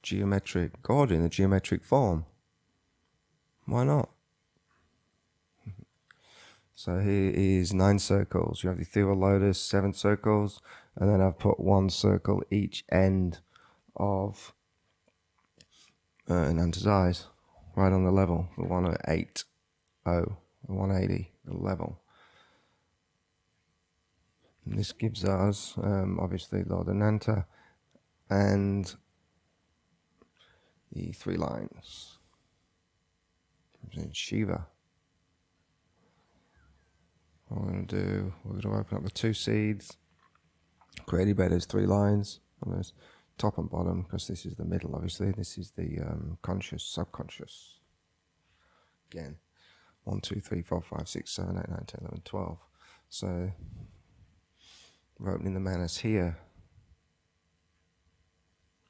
geometric God in a geometric form. Why not? So here is 9 circles. You have the ethereal lotus, 7 circles, and then I've put 1 circle each end of Ananta's eyes, right on the level, the 180, the 180, the level. And this gives us, obviously, Lord Ananta and the 3 lines. Shiva. What we're going to do, we're going to open up the 2 seeds, create those 3 lines on those top and bottom, because this is the middle, obviously. This is the conscious, subconscious. Again, 1, 2, 3, 4, 5, 6, 7, 8, 9, 10, 11, 12. So we're opening the manas here.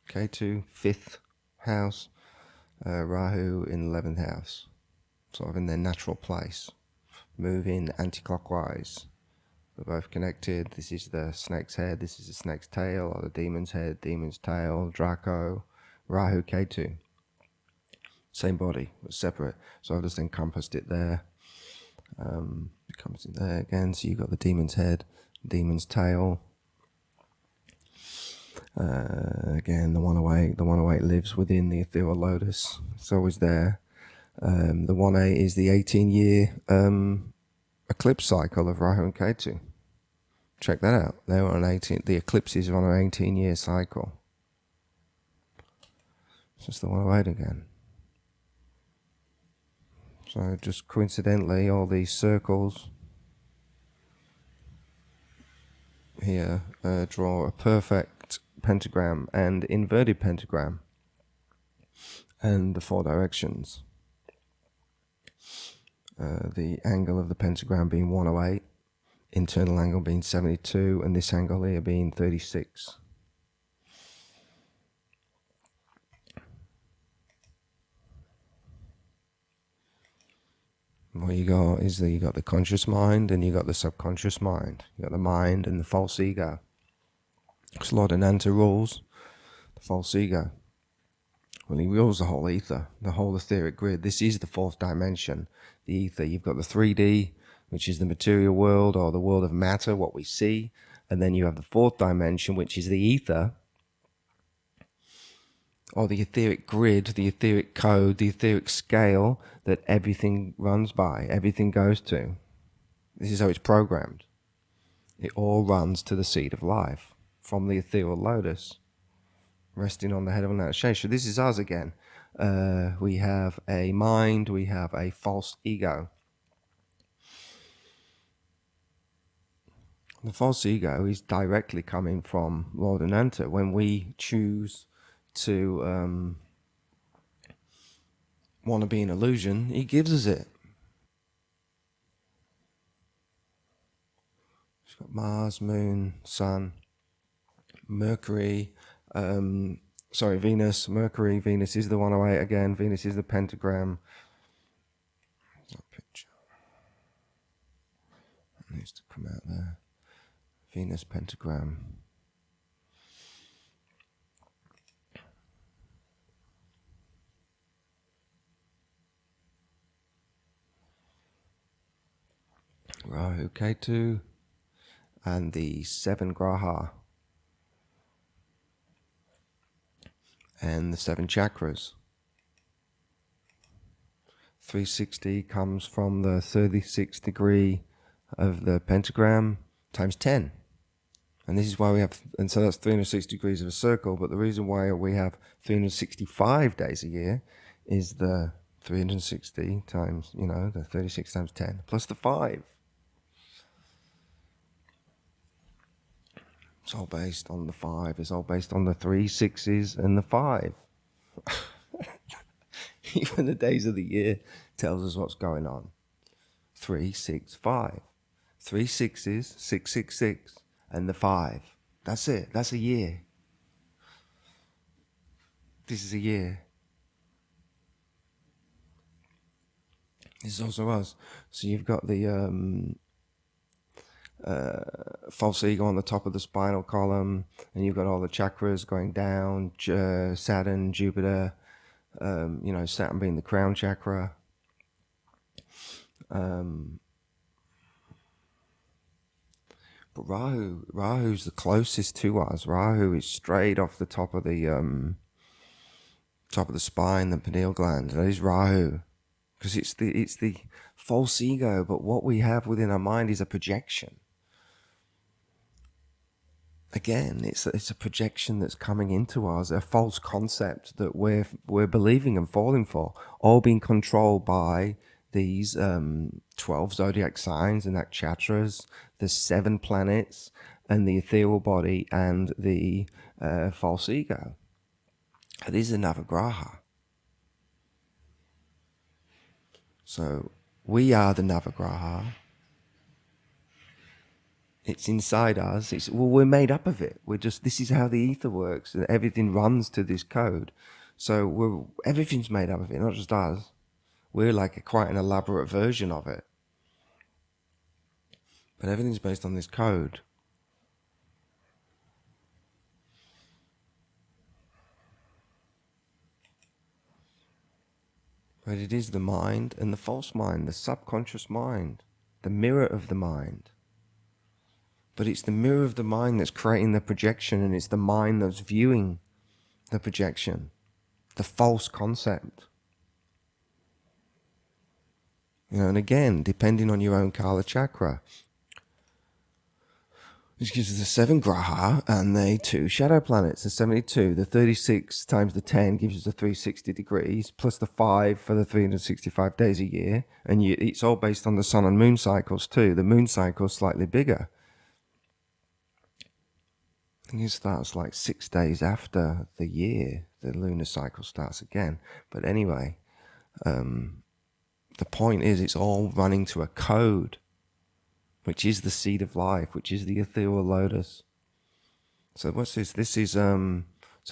Ketu, 5th house, Rahu in 11th house, sort of in their natural place. Moving anti-clockwise. They're both connected. This is the snake's head, this is the snake's tail, or the demon's head, demon's tail, Draco, Rahu, Ketu. Same body, but separate. So I've just encompassed it there. It comes in there again. So you've got the demon's head, demon's tail. Again, the 108. The 108 lives within the ethereal lotus. It's always there. The 18 is the 18-year eclipse cycle of Rahu and Ketu. Check that out. They're on 18. The eclipses are on an 18-year cycle. It's just the 108 again. So just coincidentally, all these circles here draw a perfect pentagram and inverted pentagram, and the 4 directions. The angle of the pentagram being 108, internal angle being 72, and this angle here being 36. What you got is that you got the conscious mind and you got the subconscious mind. You got the mind and the false ego. Because Lord Ananta rules the false ego. Well, he rules the whole ether, the whole etheric grid. This is the 4th dimension, the ether. You've got the 3D, which is the material world, or the world of matter, what we see. And then you have the 4th dimension, which is the ether, or the etheric grid, the etheric code, the etheric scale that everything runs by, everything goes to. This is how it's programmed. It all runs to the seed of life from the ethereal lotus, resting on the head of Ananta. So this is us again. We have a mind, we have a false ego. The false ego is directly coming from Lord Ananta. When we choose to want to be an illusion, he gives us it. It's got Mars, Moon, Sun, Mercury, Venus, Mercury. Venus is the 108 again. Venus is the pentagram. That picture needs to come out there. Venus pentagram. Rahu, Ketu, and the 7 Graha, and the 7 chakras. 360 comes from the 36th degree of the pentagram times 10. And this is why we have, and so that's 360 degrees of a circle, but the reason why we have 365 days a year is the 360 times, the 36 times 10, plus the 5. It's all based on the 5. It's all based on the 3 6s and the 5. Even the days of the year tells us what's going on. 3 6 5. 3 6s, 666, and the 5. That's it. That's a year. This is a year. This is also us. So you've got the false ego on the top of the spinal column, and you've got all the chakras going down, Saturn, Jupiter, Saturn being the crown chakra. But Rahu's the closest to us. Rahu is straight off the top of the spine, the pineal gland. That is Rahu, because it's the false ego. But what we have within our mind is a projection. Again, it's a projection that's coming into us, a false concept that we're believing and falling for, all being controlled by these 12 zodiac signs and nakshatras, the 7 planets, and the ethereal body, and the false ego. These are Navagraha. So we are the Navagraha. It's inside us. We're made up of it. This is how the ether works. And everything runs to this code. So everything's made up of it, not just us. We're like quite an elaborate version of it. But everything's based on this code. But it is the mind and the false mind, the subconscious mind, the mirror of the mind. But it's the mirror of the mind that's creating the projection, and it's the mind that's viewing the projection, the false concept. And again, depending on your own Kala chakra, which gives us the 7 graha and the 2 shadow planets, the 72. The 36 times the 10 gives us the 360 degrees, plus the 5 for the 365 days a year. And it's all based on the sun and moon cycles too. The moon cycle is slightly bigger. I think it starts like 6 days after the year. The lunar cycle starts again. But anyway, the point is it's all running to a code, which is the seed of life, which is the ethereal lotus. So what's this? This is so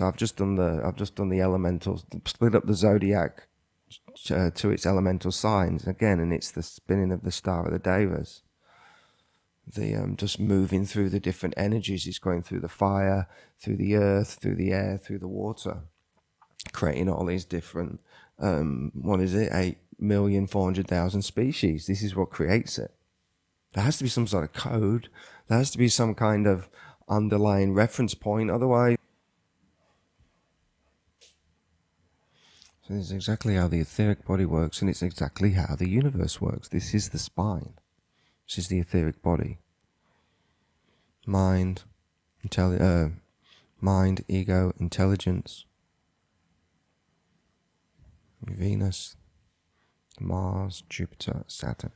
I've just done the elementals, split up the zodiac to its elemental signs again, and it's the spinning of the star of the devas. The just moving through the different energies. It's going through the fire, through the earth, through the air, through the water, creating all these different 8,400,000 species. This is what creates it. There has to be some sort of code. There has to be some kind of underlying reference point. Otherwise, so this is exactly how the etheric body works, and it's exactly how the universe works. This is the spine. This is the etheric body. Mind, ego, intelligence. Venus, Mars, Jupiter, Saturn,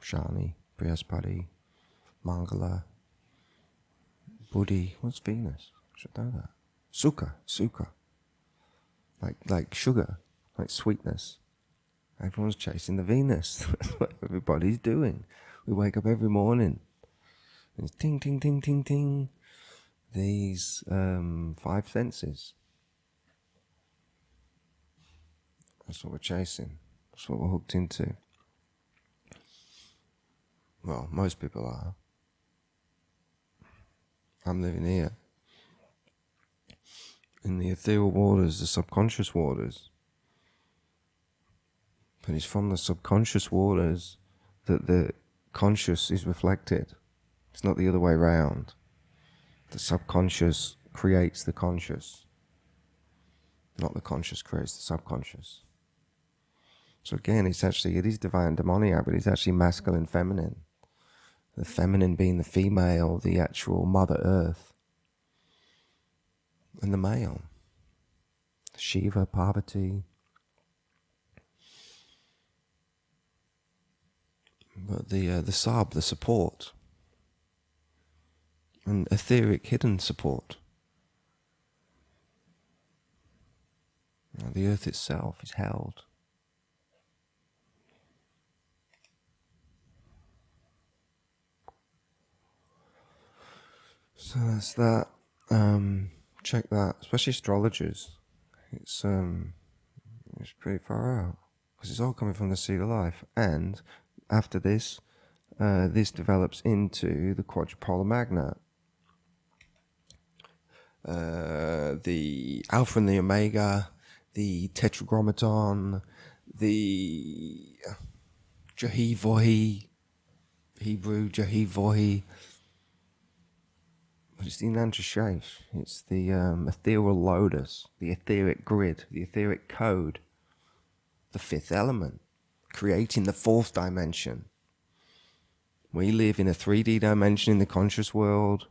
Shani, Brihaspati, Mangala, Buddhi. What's Venus? I should know that. Sukha. Like sugar, like sweetness. Everyone's chasing the Venus. That's what everybody's doing. We wake up every morning. And it's ting, ting, ting, ting, ting. These 5 senses. That's what we're chasing. That's what we're hooked into. Well, most people are. I'm living here. In the ethereal waters, the subconscious waters. But it's from the subconscious waters that the conscious is reflected. It's not the other way around. The subconscious creates the conscious. Not the conscious creates the subconscious. So again, it is divine demoniac, but it's actually masculine, feminine. The feminine being the female, the actual Mother Earth. And the male. Shiva, Parvati. But the support. And etheric, hidden support. The earth itself is held. So that's that. Check that, especially astrologers. It's pretty far out because it's all coming from the seed of life. And after this, this develops into the quadrupolar magnet. The alpha and the omega, the tetragrammaton, the Jehivohi, Hebrew Jehivohi. It's the Enantioshash. It's the ethereal lotus, the etheric grid, the etheric code, the fifth element, creating the fourth dimension. We live in a 3D dimension in the conscious world,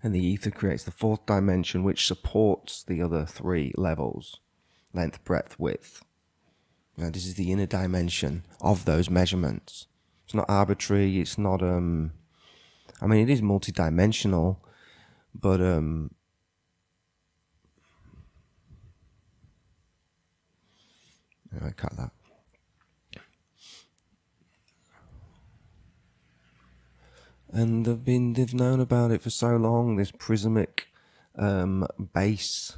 and the ether creates the fourth dimension, which supports the other three levels: length, breadth, width. Now, this is the inner dimension of those measurements. It's not arbitrary. It's not. I mean, it is multidimensional, but I cut that. And they've known about it for so long. This prismatic base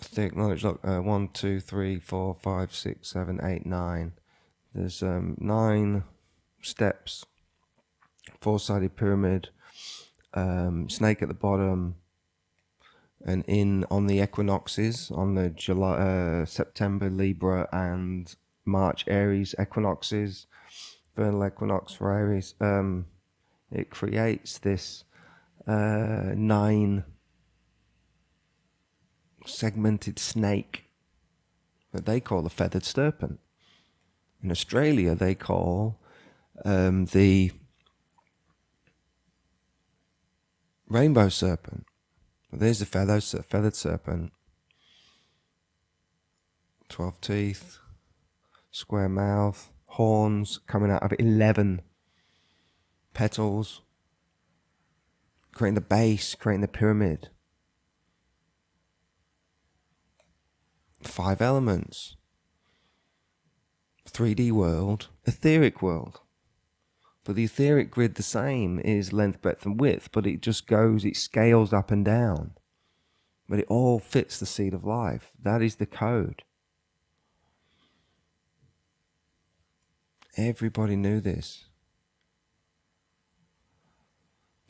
thick knowledge. Look, 1, 2, 3, 4, 5, 6, 7, 8, 9. There's 9 steps. 4-sided pyramid. Snake at the bottom. And in on the equinoxes, on the July, September Libra and March Aries equinoxes, vernal equinox for Aries, it creates this 9 segmented snake that they call the feathered serpent. In Australia, they call the rainbow serpent. There's the feathered serpent. 12 teeth, square mouth, horns coming out of 11 petals, creating the base, creating the pyramid. 5 elements. 3D world, etheric world. But the etheric grid, the same, is length, breadth, and width, but it just goes, it scales up and down. But it all fits the seed of life. That is the code. Everybody knew this.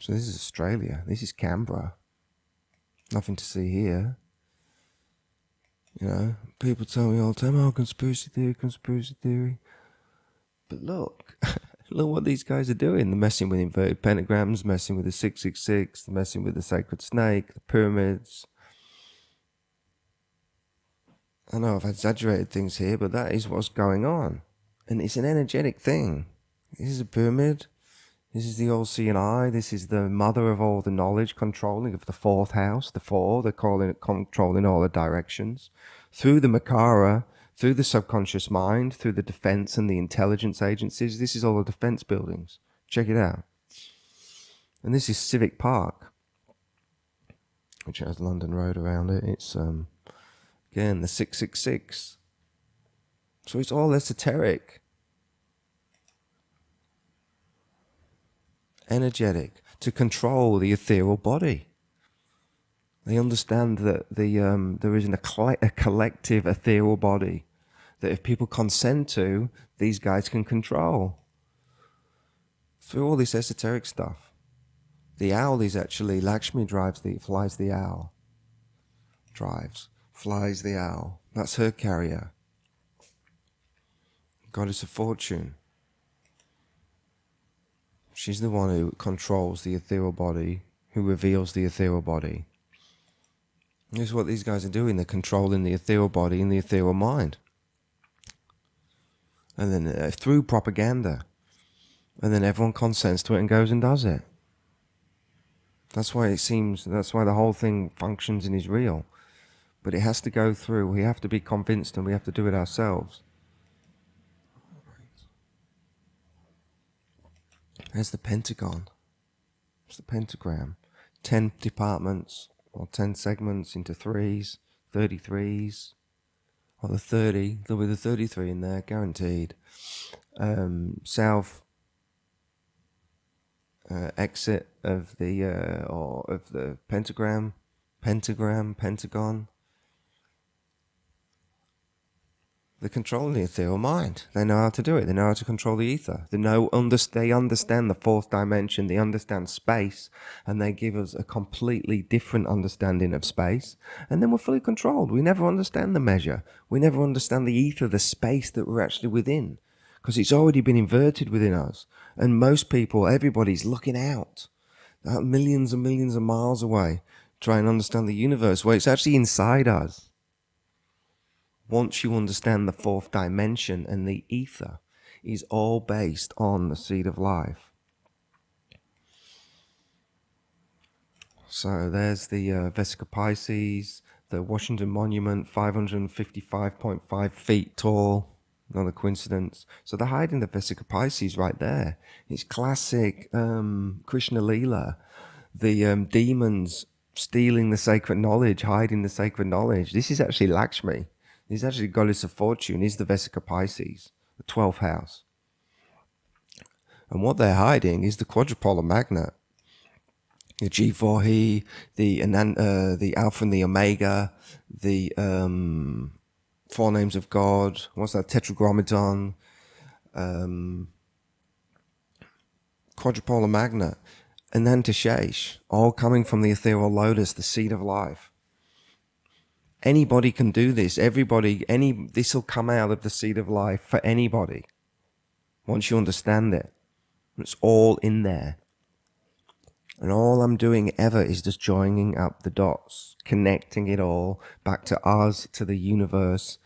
So this is Australia. This is Canberra. Nothing to see here. You know, people tell me all the time, oh, conspiracy theory. But look, look what these guys are doing. They're messing with inverted pentagrams, messing with the 666, they're messing with the sacred snake, the pyramids. I know I've exaggerated things here, but that is what's going on. And it's an energetic thing. This is a pyramid. This is the all-seeing eye. This is the mother of all the knowledge, controlling of the fourth house, the 4. They're calling it controlling all the directions. Through the Makara, through the subconscious mind, through the defense and the intelligence agencies. This is all the defense buildings. Check it out. And this is Civic Park, which has London Road around it. It's, again, the 666. So it's all esoteric. Energetic, to control the ethereal body. They understand that there is a collective ethereal body that if people consent to, these guys can control. Through all this esoteric stuff. The owl is actually, Lakshmi flies the owl. Flies the owl. That's her carrier. Goddess of fortune. She's the one who controls the ethereal body, who reveals the ethereal body. This is what these guys are doing. They're controlling the ethereal body and the ethereal mind. And then through propaganda. And then everyone consents to it and goes and does it. That's why the whole thing functions and is real. But it has to go through. We have to be convinced and we have to do it ourselves. There's the pentagon. It's the pentagram. 10 departments, or 10 segments into 3s, 33s, or the 30. There'll be the 33 in there, guaranteed. South exit of the pentagon. They're controlling the ethereal mind. They know how to do it. They know how to control the ether. They understand the fourth dimension. They understand space, and they give us a completely different understanding of space. And then we're fully controlled. We never understand the measure. We never understand the ether, the space that we're actually within, because it's already been inverted within us. And most people, everybody's looking out millions and millions of miles away, trying to understand the universe, where it's actually inside us. Once you understand the fourth dimension and the ether is all based on the seed of life. So there's the Vesica Pisces, the Washington Monument, 555.5 feet tall. Another coincidence. So they're hiding the Vesica Pisces right there. It's classic Krishna Leela. The demons stealing the sacred knowledge, hiding the sacred knowledge. This is actually Lakshmi. This is actually goddess of fortune, is the Vesica Pisces, the 12th house. And what they're hiding is the quadrupolar magnet, the G4He, the Alpha and the Omega, the Four Names of God, what's that, Tetragrammaton, quadrupolar magnet, and then Tashesh, all coming from the ethereal lotus, the seed of life. Anybody can do this. This will come out of the seed of life for anybody. Once you understand it, it's all in there. And all I'm doing ever is just joining up the dots, connecting it all back to us, to the universe,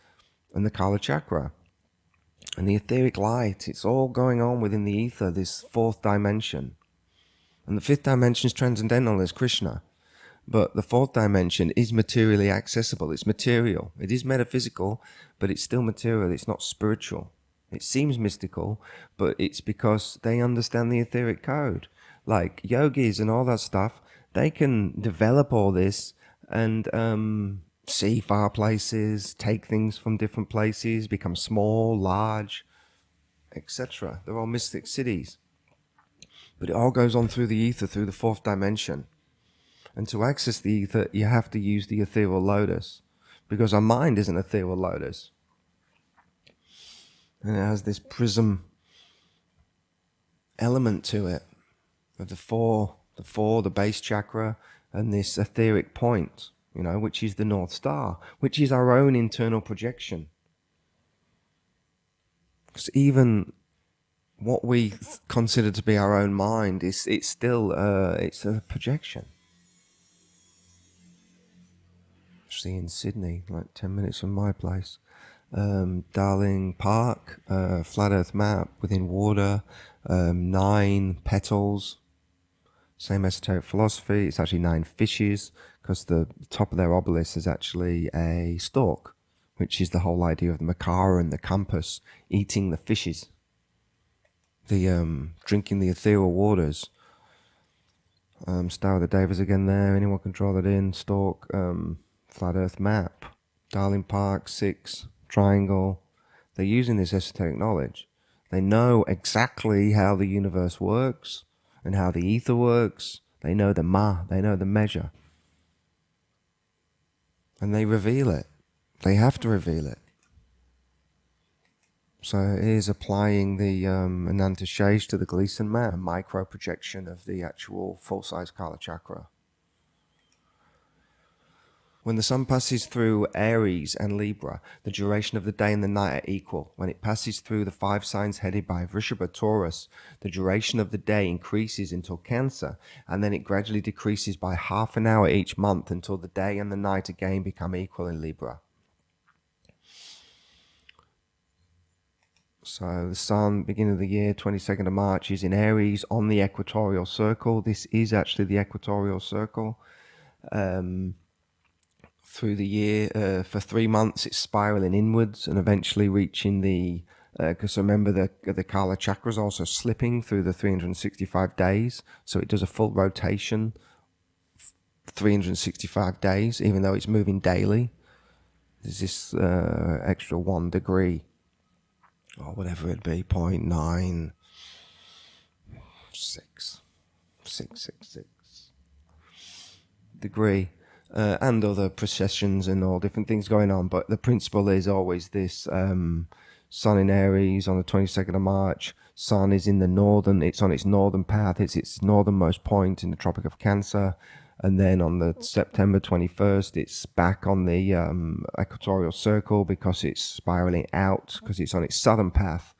and the Kala Chakra. And the etheric light, it's all going on within the ether, this fourth dimension. And the fifth dimension is transcendental, as Krishna. But the fourth dimension is materially accessible. It's material. It is metaphysical, but it's still material. It's not spiritual. It seems mystical, but it's because they understand the etheric code. Like yogis and all that stuff, they can develop all this and see far places, take things from different places, become small, large, etc. They're all mystic cities. But it all goes on through the ether, through the fourth dimension. And to access the ether, you have to use the ethereal lotus, because our mind is an ethereal lotus. And it has this prism element to it, of the base chakra, and this etheric point, which is the North Star, which is our own internal projection. Because even what we consider to be our own mind, it's still it's a projection. Actually in Sydney, like 10 minutes from my place. Darling Park, flat earth map within water, 9 petals, same esoteric philosophy. It's actually 9 fishes, because the top of their obelisk is actually a stork, which is the whole idea of the Makara and the compass, eating the fishes, the drinking the ethereal waters. Star of the Devas again there, anyone can draw that in, stork, flat earth map, Darling Park, 6, triangle. They're using this esoteric knowledge. They know exactly how the universe works and how the ether works. They know the they know the measure. And they reveal it. They have to reveal it. So it is applying the Ananta Shesh to the Gleason map, a micro projection of the actual full-size Kala Chakra. When the sun passes through Aries and Libra, the duration of the day and the night are equal. When it passes through the 5 signs headed by Vrishabha, Taurus, the duration of the day increases until Cancer, and then it gradually decreases by half an hour each month until the day and the night again become equal in Libra. So the sun, beginning of the year, 22nd of March, is in Aries on the equatorial circle. This is actually the equatorial circle. Through the year, for 3 months, it's spiraling inwards and eventually reaching the, because remember the Kala Chakra is also slipping through the 365 days. So it does a full rotation, 365 days, even though it's moving daily. There's this extra 1 degree, or whatever it'd be, 0.966 degree. and other processions and all different things going on. But the principle is always this: Sun in Aries on the 22nd of March. Sun is in the northern. It's on its northern path. It's its northernmost point in the Tropic of Cancer. And then on the September 21st, it's back on the equatorial circle because it's spiraling out because it's on its southern path.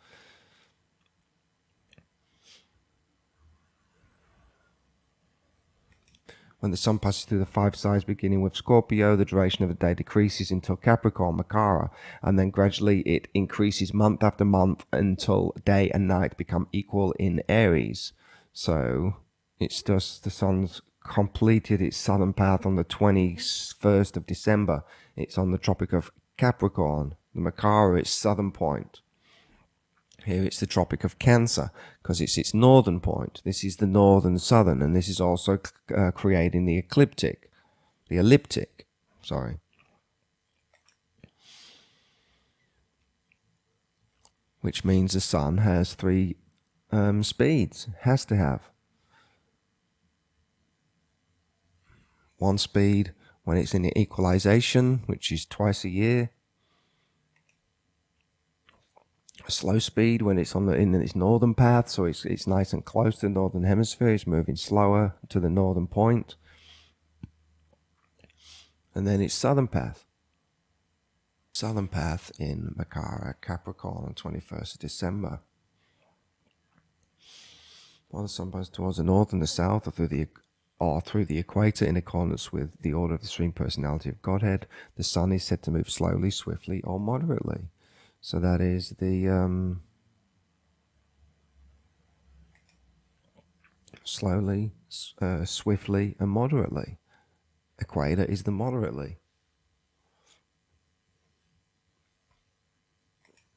When the sun passes through the 5 signs, beginning with Scorpio, the duration of the day decreases until Capricorn, Makara, and then gradually it increases month after month until day and night become equal in Aries. So it's just the sun's completed its southern path on the 21st of December. It's on the Tropic of Capricorn, the Makara, its southern point. Here it's the Tropic of Cancer because it's its northern point. This is the northern southern, and this is also creating the elliptic, which means the sun has 3 speeds. Has to have 1 speed when it's in equalization, which is twice a year. A slow speed when it's in its northern path, so it's nice and close to the northern hemisphere. It's moving slower to the northern point, and then its southern path. Southern path in Makara, Capricorn, on 21st of December. While the sun burns towards the north and the south, or through the equator, in accordance with the order of the Supreme Personality of Godhead, the sun is said to move slowly, swiftly, or moderately. So that is the slowly, swiftly, and moderately. Equator is the moderately.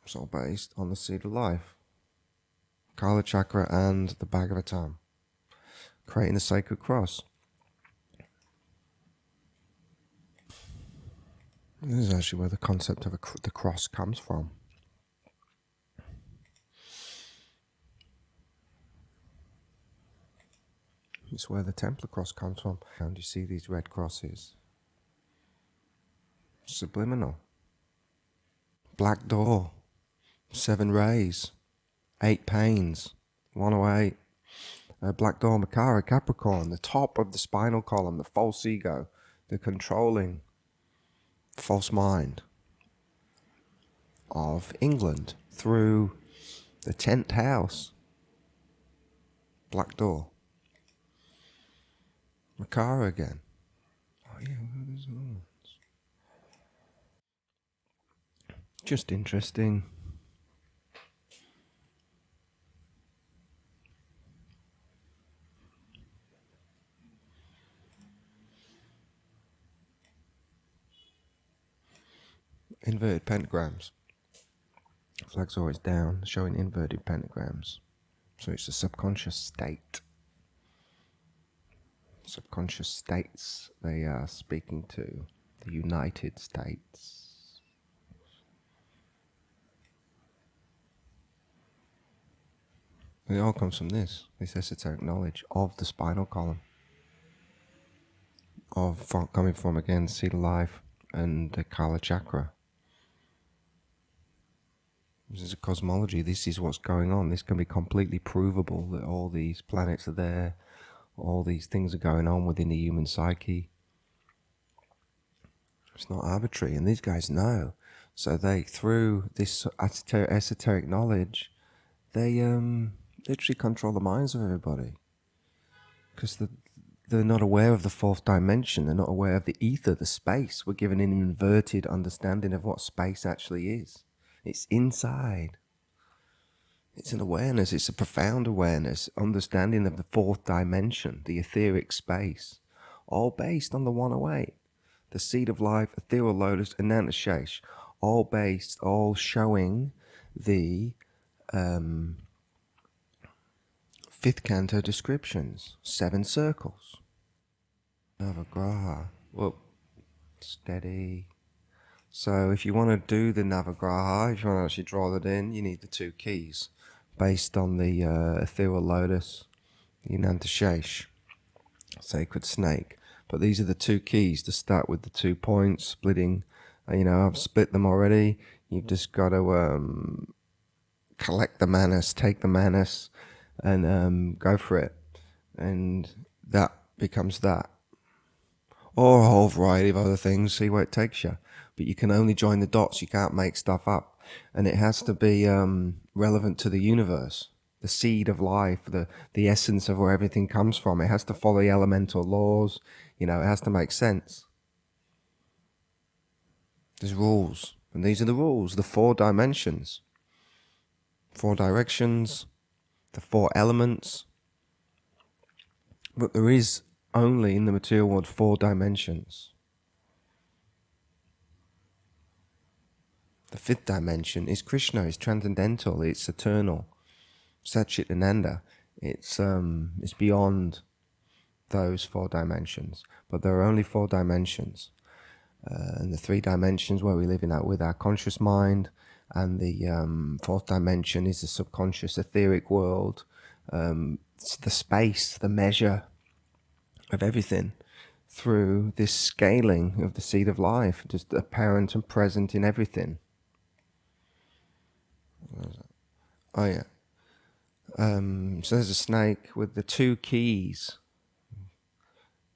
It's all based on the seed of life, Kala Chakra, and the Bhagavatam, creating the sacred cross. This is actually where the concept of the cross comes from. It's where the Templar cross comes from. And you see these red crosses. Subliminal. Black door. 7 rays. 8 pains. 108. Black door, Makara, Capricorn. The top of the spinal column. The false ego. The controlling false mind of England through the 10th house. Black door. Makara again. Oh yeah, just interesting. Inverted pentagrams. Flag's always down, showing inverted pentagrams. So it's a subconscious state. Subconscious states, they are speaking to the United States. It all comes from this esoteric knowledge of the spinal column, coming from, again, seed of life and the Kala Chakra. This is a cosmology. This is what's going on. This can be completely provable, that all these planets are there, all these things are going on within the human psyche. It's not arbitrary, and these guys know. So they, through this esoteric knowledge, they literally control the minds of everybody. Because they're not aware of the 4th dimension. They're not aware of the ether, the space. We're given an inverted understanding of what space actually is. It's inside. It's an awareness. It's a profound awareness, understanding of the 4th dimension, the etheric space, all based on the 108, the seed of life, ethereal lotus, and Anantashesh, all based, all showing the 5th canto descriptions, 7 circles. Navagraha. Whoa, steady. So if you want to do the Navagraha, if you want to actually draw that in, you need the 2 keys based on the ethereal lotus, the Anantashesh, sacred snake. But these are the two keys to start with the 2 points, splitting. I've split them already. You've just got to collect the manas, take the manas, and go for it. And that becomes that. Or a whole variety of other things, see where it takes you. But you can only join the dots, you can't make stuff up. And it has to be relevant to the universe, the seed of life, the essence of where everything comes from. It has to follow the elemental laws, it has to make sense. There's rules, and these are the rules, the 4 dimensions, 4 directions, the 4 elements. But there is only in the material world 4 dimensions. The 5th dimension is Krishna, it's transcendental, it's eternal. Satchitananda. It's beyond those 4 dimensions. But there are only 4 dimensions. And the 3 dimensions where we live in with our conscious mind, and the 4th dimension is the subconscious etheric world. It's the space, the measure of everything through this scaling of the seed of life, just apparent and present in everything. Oh yeah. So there's a snake with the 2 keys.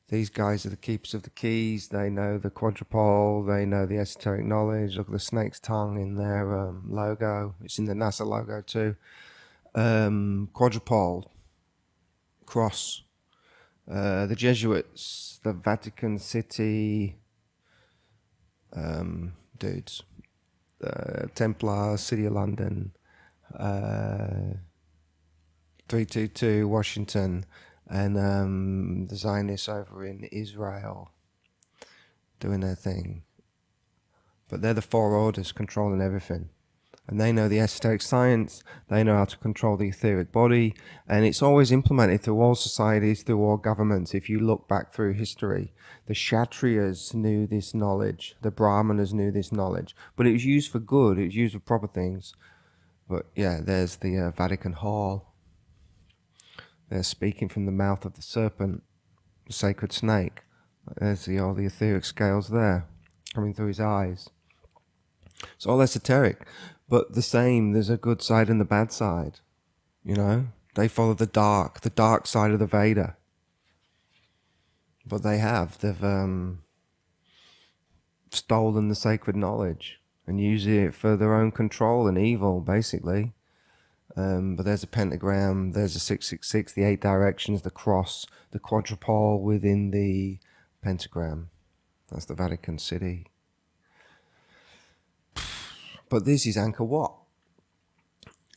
These guys are the keepers of the keys. They know the quadrupole. They know the esoteric knowledge. Look at the snake's tongue in their logo. It's in the NASA logo too. Quadrupole, cross. The Jesuits, the Vatican City dudes. Templars, City of London. 322 Washington, and the Zionists over in Israel doing their thing. But they're the 4 orders controlling everything. And they know the esoteric science, they know how to control the etheric body, and it's always implemented through all societies, through all governments. If you look back through history, the Kshatriyas knew this knowledge, the Brahmanas knew this knowledge, but it was used for good, it was used for proper things. But yeah, there's the Vatican Hall. They're speaking from the mouth of the serpent, the sacred snake. There's all the etheric scales there, coming through his eyes. It's all esoteric, but the same, there's a good side and the bad side. They follow the dark side of the Veda. But they've stolen the sacred knowledge and use it for their own control and evil, basically. But there's a pentagram, there's a 666, the 8 directions, the cross, the quadrupole within the pentagram. That's the Vatican City. But this is Angkor Wat.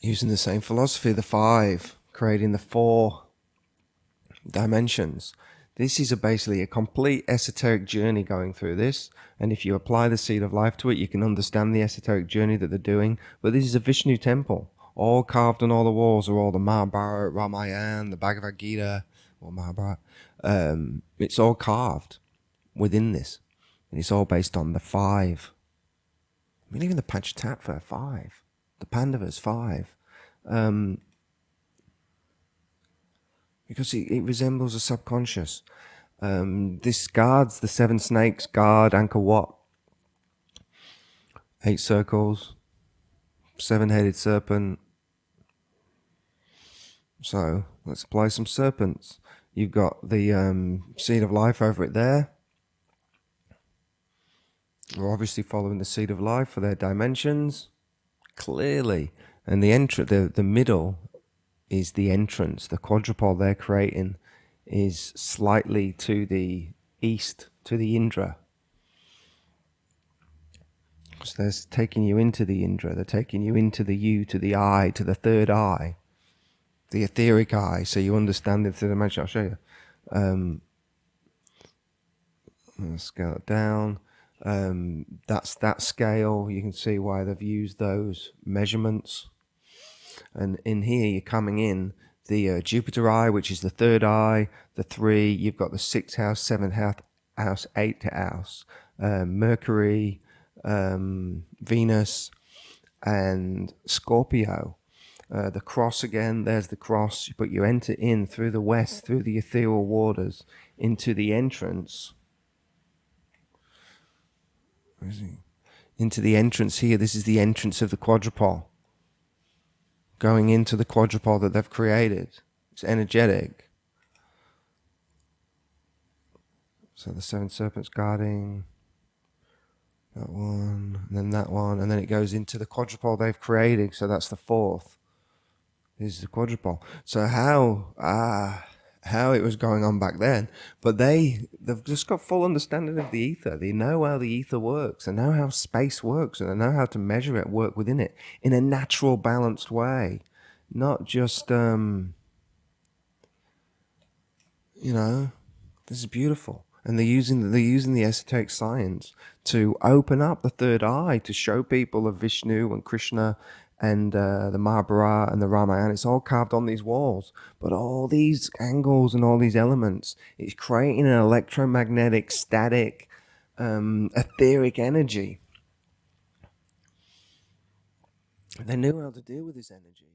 Using the same philosophy, the 5, creating the 4 dimensions. This is basically a complete esoteric journey going through this. And if you apply the seed of life to it, you can understand the esoteric journey that they're doing. But this is a Vishnu temple. All carved on all the walls are all the Mahabharata, Ramayana, the Bhagavad Gita, or Mahabharata. It's all carved within this. And it's all based on the 5. I mean, even the Panchatattva, 5. The Pandavas, 5. Because it resembles a subconscious. This guards, the 7 snakes guard Angkor Wat. 8 circles, 7-headed serpent. So let's apply some serpents. You've got the seed of life over it there. We're obviously following the seed of life for their dimensions, clearly. And the middle is the entrance. The quadrupole they're creating is slightly to the east, to the Indra. Because they're taking you into the Indra. They're taking you into the you, to the I, to the 3rd eye. The etheric eye, so you understand the 3rd dimension. I'll show you. I'll scale it down. That's that scale. You can see why they've used those measurements. And in here, you're coming in the Jupiter eye, which is the 3rd eye, the 3. You've got the 6th house, 7th house, 8th house, Mercury, Venus, and Scorpio. The cross again, there's the cross, but you enter in through the west, through the ethereal waters, into the entrance. Where is he? Into the entrance here. This is the entrance of the quadrupole. Going into the quadrupole that they've created. It's energetic. So the seven serpents guarding that one, and then that one, and then it goes into the quadrupole they've created. So that's the fourth. This is the quadrupole. So how it was going on back then, but they've just got full understanding of the ether. They know how the ether works. They know how space works, and they know how to measure it, work within it in a natural, balanced way, not just This is beautiful. And they're using the esoteric science to open up the third eye to show people of Vishnu and Krishna and the Mahabharata and the Ramayana. It's all carved on these walls. But all these angles and all these elements, it's creating an electromagnetic, static, etheric energy. They knew how to deal with this energy.